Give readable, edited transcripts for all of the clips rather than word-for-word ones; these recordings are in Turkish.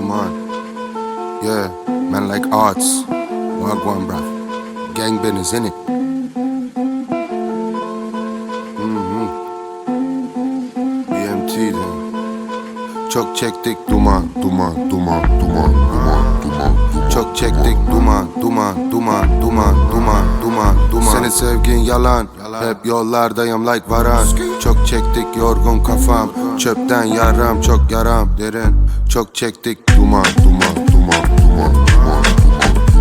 duman. Yeah, man like arts. Wagwan bruv. Gang business innit? BMT'den. Çok çektik duman, duman, duman, duman, duman, duman. Çok çektik duman, duman, duman, duman, duman, duman, duman. Senin sevgin yalan, hep yollardayım like varan. Çok çektik yorgun kafam, çöpten yaram, çok yaram derin. Çok çektik duman, duman, duman, duman, duman.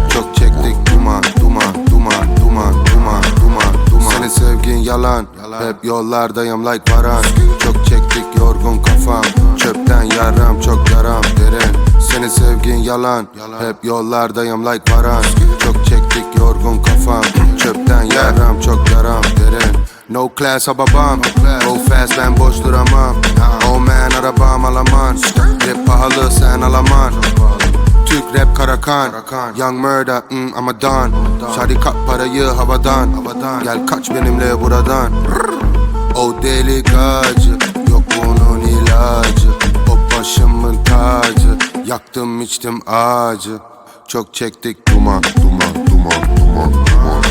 Çok çektik duman, duman, duman, duman, duman, duman, duman. Senin sevgin yalan, hep yollardayım like varan. Çok çektik yorgun kafam, çöpten yaram, çok yaram derin. Senin sevgin yalan, hep yollardayım like varan. Çok çektik yorgun kafam, çöpten yaram, çok yaram derin. No class babam, go fast ben boş duramam. Oh man arabam alaman, rap pahalı sen alaman. Türk rap Karakan, Young Murder, I'm a don. Şadi kap parayı havadan, gel kaç benimle buradan. O deli gacı, yok bunun ilacı. O başımın tacı, yaktım içtim ağacı. Çok çektik duman, duman, duman, duman, duman.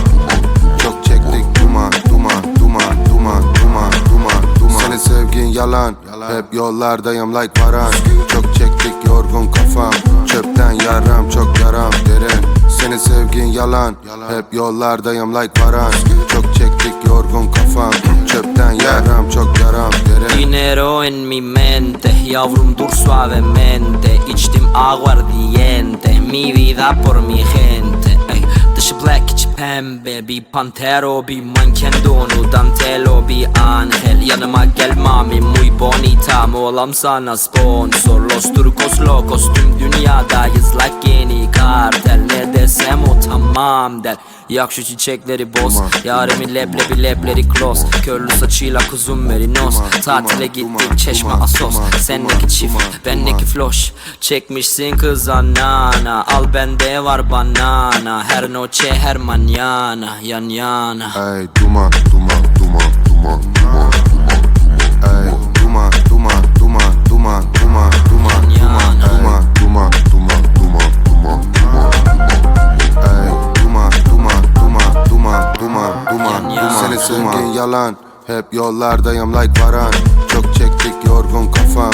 Çok çektik duman, duman, duman, duman, duman, duman, duman. Senin sevgin yalan, hep yollardayım like varan. Çok çektik yorgun kafam, çöpten yaram, çok yaram derin. Senin sevgin yalan, hep yollardayım like varan. Çok çektik yorgun kafam, çöpten yaram, çok yaram derin. Dinero en mi mente, yavrum dur suavemente. İçtim aguardiente, mi vida por mi gente. Ey, dışı black içi pembe, bir pantero, bir manken donu, dantelo, bir angel. Yanıma gel mami, muy bonita, olam sana sponsor. Los turcos locos, tüm dünyadayız like yeni kartel. Ne desem o tamam der. Yak şu çiçekleri boz, yarimin leblebi lebleri close. Körlü saçıyla kuzum merinos. Tatile gittik Çeşme Asos. Sendeki çift, bendeki floş. Çekmişsin kız anana, al bende var banana. Her noche her mañana, yan yana. Ey duman, duman, duman, duman, duman, duman. Ey duman, duman, duman, duman, duman, duman, duman, duman, duman, duman, duman, duman, duman. Ey duman, duman, duman, duman, duman, duman, duman. Senin sevgin yalan, hep yollardayım like varan. Çok çektik yorgun kafam,